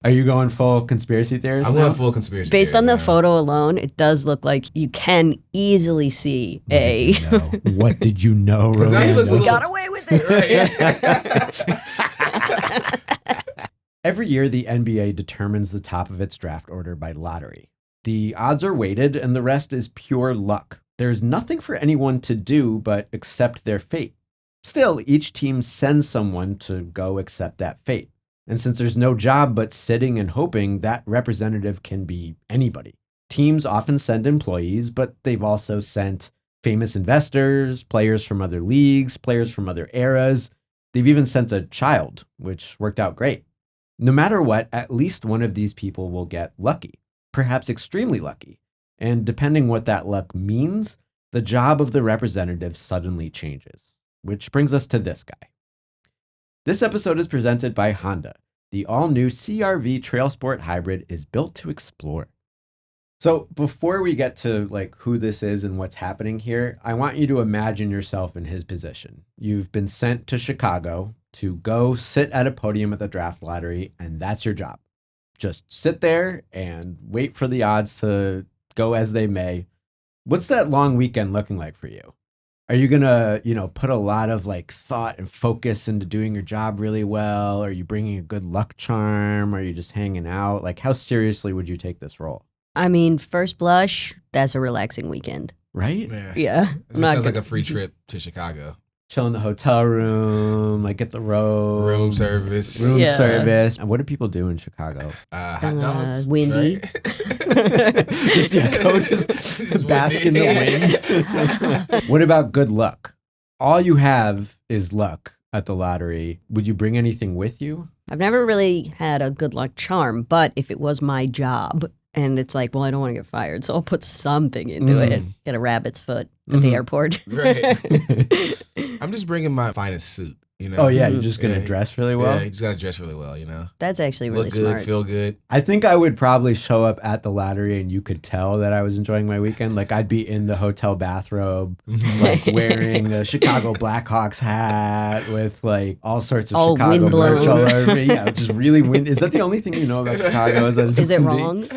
Are you going full conspiracy theorist I'm now? going full conspiracy Based on the theorist now. photo alone, it does look like you can easily see a... What did you know, 'Cause now he looks a Rolando? little- Got away with it. Every year, the NBA determines the top of its draft order by lottery. The odds are weighted, and the rest is pure luck. There's nothing for anyone to do but accept their fate. Still, each team sends someone to go accept that fate. And since there's no job but sitting and hoping, that representative can be anybody. Teams often send employees, but they've also sent famous investors, players from other leagues, players from other eras. They've even sent a child, which worked out great. No matter what, at least one of these people will get lucky, perhaps extremely lucky. And depending what that luck means, the job of the representative suddenly changes. Which brings us to this guy. This episode is presented by Honda. The all-new CR-V Trail Sport Hybrid is built to explore. So before we get to like who this is and what's happening here, I want you to imagine yourself in his position. You've been sent to Chicago to go sit at a podium at the draft lottery, and that's your job. Just sit there and wait for the odds to go as they may. What's that long weekend looking like for you? Are you going to, put a lot of like thought and focus into doing your job really well? Are you bringing a good luck charm? Are you just hanging out? Like, how seriously would you take this role? I mean, first blush, that's a relaxing weekend. Right? Yeah. It just sounds like a free trip to Chicago. Chill in the hotel room, like get the robe. Room service. Service. And what do people do in Chicago? Hot dogs. Windy. Right? Just bask in the wind. What about good luck? All you have is luck at the lottery. Would you bring anything with you? I've never really had a good luck charm, but if it was my job and it's like, well, I don't want to get fired, so I'll put something into it. Get a rabbit's foot at the airport. Right. I'm just bringing my finest suit. Oh, yeah. You're just going to dress really well? Yeah, you just got to dress really well, That's actually really Look good, smart. feel good. I think I would probably show up at the lottery and you could tell that I was enjoying my weekend. Like I'd be in the hotel bathrobe, like wearing the Chicago Blackhawks hat with like all sorts of All Chicago windblown. merch all over me. Yeah, just really wind. Is that the only thing you know about Chicago? Is that it's Is it windy? wrong?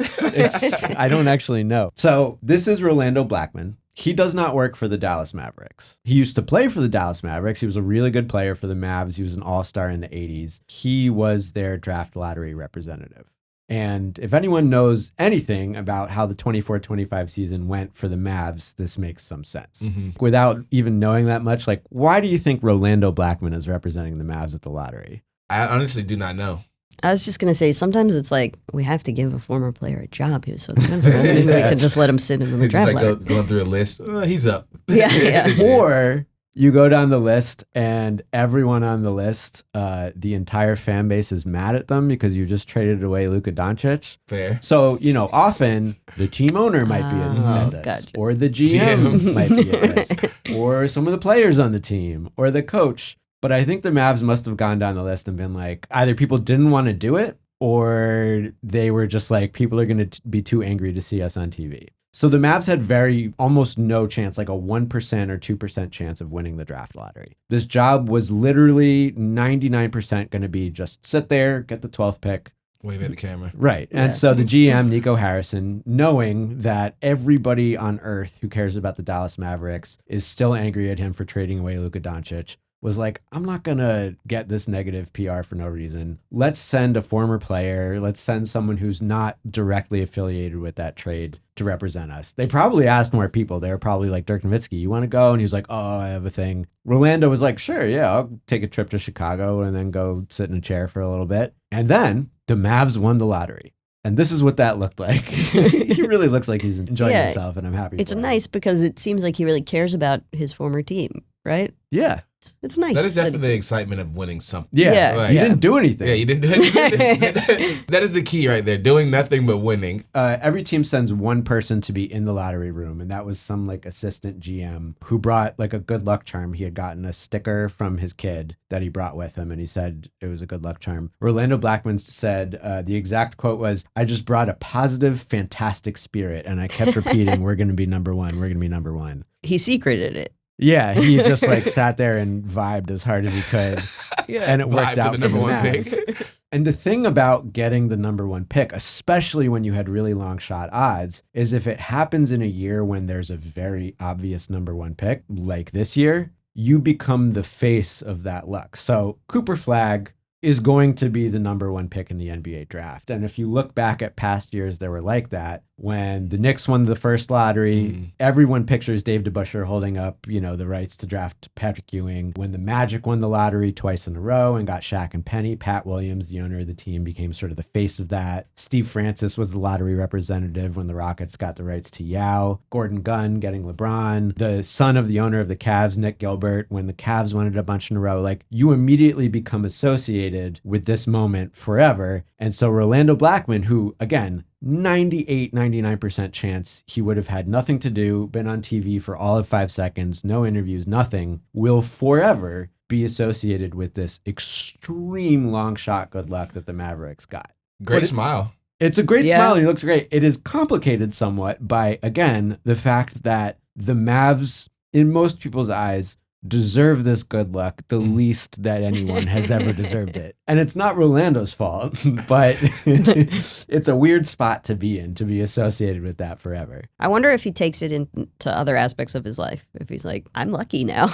I don't actually know. So this is Rolando Blackman. He does not work for the Dallas Mavericks. He used to play for the Dallas Mavericks. He was a really good player for the Mavs. He was an all-star in the 80s. He was their draft lottery representative. And if anyone knows anything about how the 24-25 season went for the Mavs, this makes some sense. Without even knowing that much, like, why do you think Rolando Blackman is representing the Mavs at the lottery? I honestly do not know. I was just going to say, sometimes it's like, we have to give a former player a job. He was so good for us. Maybe we could just let him sit in the It's draft just ladder. like going through a list. He's up. Yeah. Or you go down the list and everyone on the list, the entire fan base is mad at them because you just traded away Luka Doncic. Fair. So, often the team owner might be at this, gotcha. or the GM might be at this, or some of the players on the team, or the coach. But I think the Mavs must have gone down the list and been like, either people didn't want to do it, or they were just like, people are going to be too angry to see us on TV. So the Mavs had almost no chance, like a 1% or 2% chance of winning the draft lottery. This job was literally 99% going to be just sit there, get the 12th pick. Wave at the camera. Right. And so the GM, Nico Harrison, knowing that everybody on earth who cares about the Dallas Mavericks is still angry at him for trading away Luka Doncic, was like, I'm not going to get this negative PR for no reason. Let's send a former player. Let's send someone who's not directly affiliated with that trade to represent us. They probably asked more people. They were probably like, Dirk Nowitzki, you want to go? And he was like, oh, I have a thing. Rolando was like, sure, yeah, I'll take a trip to Chicago and then go sit in a chair for a little bit. And then the Mavs won the lottery. And this is what that looked like. He really looks like he's enjoying himself, and I'm happy It's for him. nice because it seems like he really cares about his former team, right? Yeah. It's nice. That is definitely the excitement of winning something. Yeah. Yeah. He didn't do anything. Yeah, you didn't do it. That is the key right there. Doing nothing but winning. Every team sends one person to be in the lottery room, and that was some like assistant GM who brought like a good luck charm. He had gotten a sticker from his kid that he brought with him, and he said it was a good luck charm. Rolando Blackman said the exact quote was, I just brought a positive, fantastic spirit, and I kept repeating, we're going to be number one. We're going to be number one. He secreted it. Yeah, he just like sat there and vibed as hard as he could. Yeah. And it worked Vibe to out the for number the one Mavs. pick. And the thing about getting the number one pick, especially when you had really long shot odds, is if it happens in a year when there's a very obvious number one pick, like this year, you become the face of that luck. So Cooper Flagg is going to be the number one pick in the NBA draft. And if you look back at past years that were like that, when the Knicks won the first lottery, everyone pictures Dave DeBusschere holding up, the rights to draft Patrick Ewing. When the Magic won the lottery twice in a row and got Shaq and Penny, Pat Williams, the owner of the team, became sort of the face of that. Steve Francis was the lottery representative when the Rockets got the rights to Yao. Gordon Gunn getting LeBron. The son of the owner of the Cavs, Nick Gilbert, when the Cavs won it a bunch in a row. Like, you immediately become associated with this moment forever. And so Rolando Blackman, who, again, 99% chance he would have had nothing to do, been on TV for all of 5 seconds, no interviews, nothing, will forever be associated with this extreme long shot good luck that the Mavericks got. Great smile. It's a great smile. He looks great. It is complicated somewhat by, again, the fact that the Mavs, in most people's eyes, deserve this good luck the least that anyone has ever deserved it. And it's not Rolando's fault, but it's a weird spot to be in, to be associated with that forever. I wonder if he takes it into other aspects of his life. If he's like, I'm lucky now.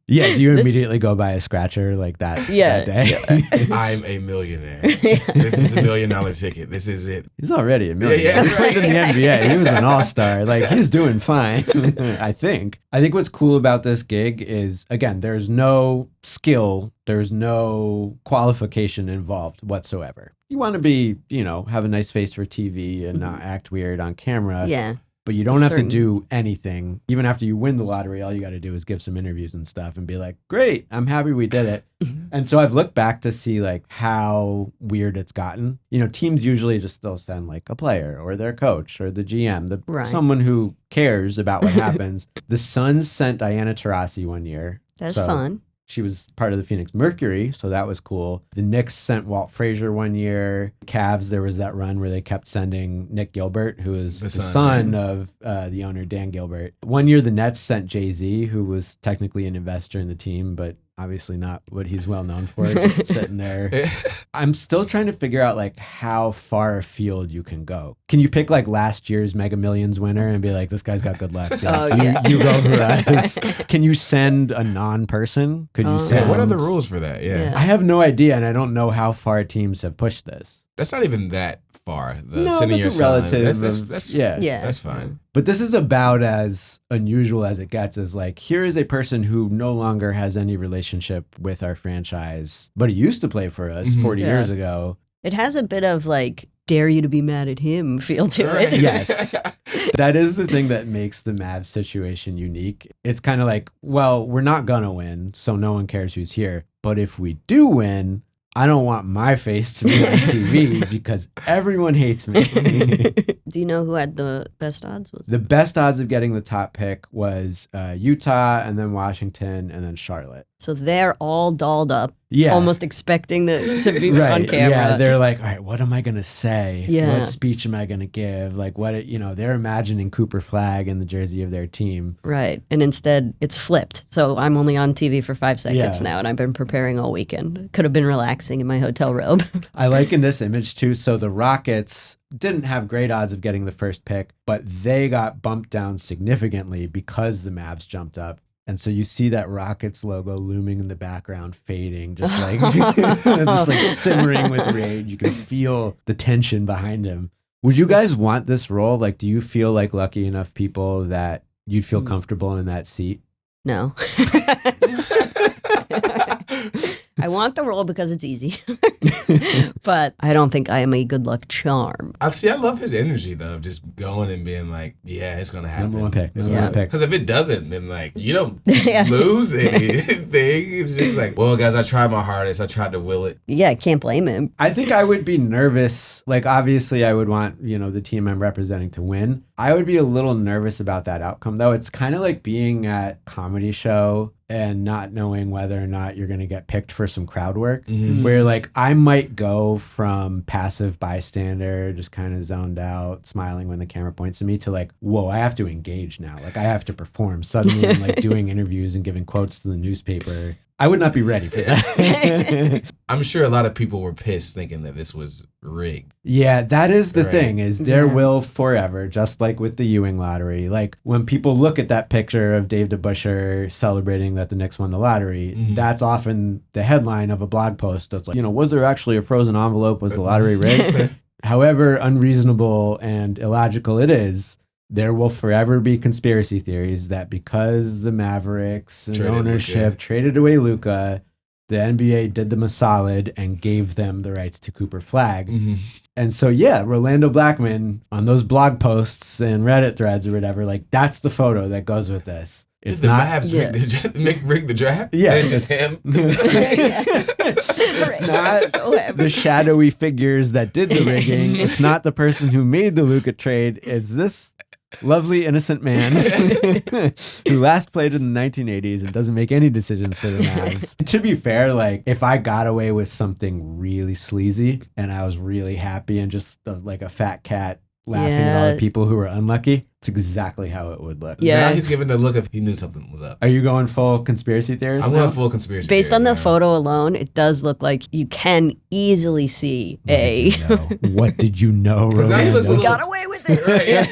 Yeah, do you immediately go buy a scratcher like that, that day? I'm a millionaire. This is $1 million ticket. This is it. He's already a millionaire. He played in the NBA. He was an all-star. Like, he's doing fine, I think. I think what's cool about this gig is, again, there's no skill, there's no qualification involved whatsoever. You want to be, have a nice face for TV and not act weird on camera. Yeah. But you don't have to do anything. Even after you win the lottery, all you got to do is give some interviews and stuff and be like, great, I'm happy we did it. And so I've looked back to see like how weird it's gotten. Teams usually just still send like a player or their coach or the GM, someone who cares about what happens. The Suns sent Diana Taurasi one year. That's fun. She was part of the Phoenix Mercury, so that was cool. The Knicks sent Walt Frazier one year. Cavs, there was that run where they kept sending Nick Gilbert, who is the son of the owner, Dan Gilbert. One year, the Nets sent Jay-Z, who was technically an investor in the team, but obviously not what he's well known for, just sitting there. I'm still trying to figure out like how far afield you can go. Can you pick like last year's Mega Millions winner and be like, this guy's got good luck? You go for us. Can you send a non-person? Could you send? What are the rules for that? Yeah. I have no idea, and I don't know how far teams have pushed this. That's not even that far. Sending your relative. That's fine. But this is about as unusual as it gets. Is like, here is a person who no longer has any relationship with our franchise, but he used to play for us 40 years ago. It has a bit of like, dare you to be mad at him feel to it. Yes. That is the thing that makes the Mavs situation unique. It's kind of like, well, we're not going to win, so no one cares who's here. But if we do win, I don't want my face to be on TV because everyone hates me. Do you know who had the best odds? The best odds of getting the top pick was Utah, and then Washington, and then Charlotte. So they're all dolled up, yeah, almost expecting to be right. on camera. Yeah, they're like, all right, what am I going to say? Yeah. What speech am I going to give? Like, they're imagining Cooper Flagg in the jersey of their team. Right. And instead, it's flipped. So I'm only on TV for 5 seconds now, and I've been preparing all weekend. Could have been relaxing in my hotel robe. I like in this image, too, so the Rockets didn't have great odds of getting the first pick, but they got bumped down significantly because the Mavs jumped up. And so you see that Rockets logo looming in the background, fading, just like just like simmering with rage. You can feel the tension behind him. Would you guys want this role? Like, do you feel like lucky enough people that you'd feel comfortable in that seat? No. I want the role because it's easy. But I don't think I am a good luck charm. I love his energy, though, of just going and being like, yeah, it's going to happen. Number one pick. Because if it doesn't, then like, you don't lose anything. It's just like, well, guys, I tried my hardest. I tried to will it. Yeah, I can't blame him. I think I would be nervous. Like, obviously, I would want, the team I'm representing to win. I would be a little nervous about that outcome, though. It's kind of like being at a comedy show and not knowing whether or not you're going to get picked for some crowd work, Mm-hmm. where like I might go from passive bystander, just kind of zoned out, smiling when the camera points to me, to like, whoa, I have to engage now. Like I have to perform. Suddenly I'm like doing interviews and giving quotes to the newspaper. I would not be ready for that. I'm sure a lot of people were pissed thinking that this was rigged. Yeah, that is the Right. thing, is there Yeah. will forever, just like with the Ewing lottery. Like when people look at that picture of Dave DeBusschere celebrating that the Knicks won the lottery, that's often the headline of a blog post that's like, was there actually a frozen envelope? Was the lottery rigged? However unreasonable and illogical it is, there will forever be conspiracy theories that because the Mavericks and Traded ownership Luka. traded away Luka, the NBA did them a solid and gave them the rights to Cooper Flagg. Mm-hmm. And so, yeah, Rolando Blackman on those blog posts and Reddit threads or whatever, like that's the photo that goes with this. It's Did the not. Mavs Yeah. rig the draft? Yeah, And it's just him. It's not the shadowy figures that did the rigging. It's not the person who made the Luka trade. It's this lovely, innocent man who last played in the 1980s and doesn't make any decisions for the Mavs. To be fair, like if I got away with something really sleazy and I was really happy and just like a fat cat laughing at all the people who were unlucky, it's exactly how it would look. Yeah. Now he's giving the look of he knew something was up. Are you going full conspiracy theorist? I'm now? going full conspiracy. Based on theories the now. photo alone, it does look like you can easily see What did you know? What did you know, 'Cause now he looks a Rolando? little- got away with it. Right, yeah.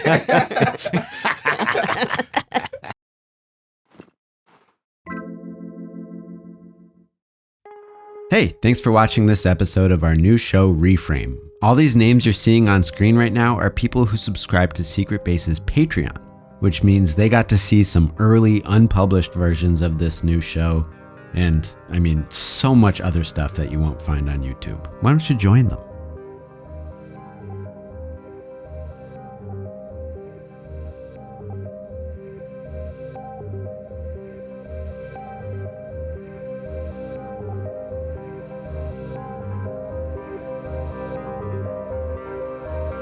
Hey, thanks for watching this episode of our new show, Reframe. All these names you're seeing on screen right now are people who subscribe to Secret Base's Patreon, which means they got to see some early unpublished versions of this new show, and I mean, so much other stuff that you won't find on YouTube. Why don't you join them?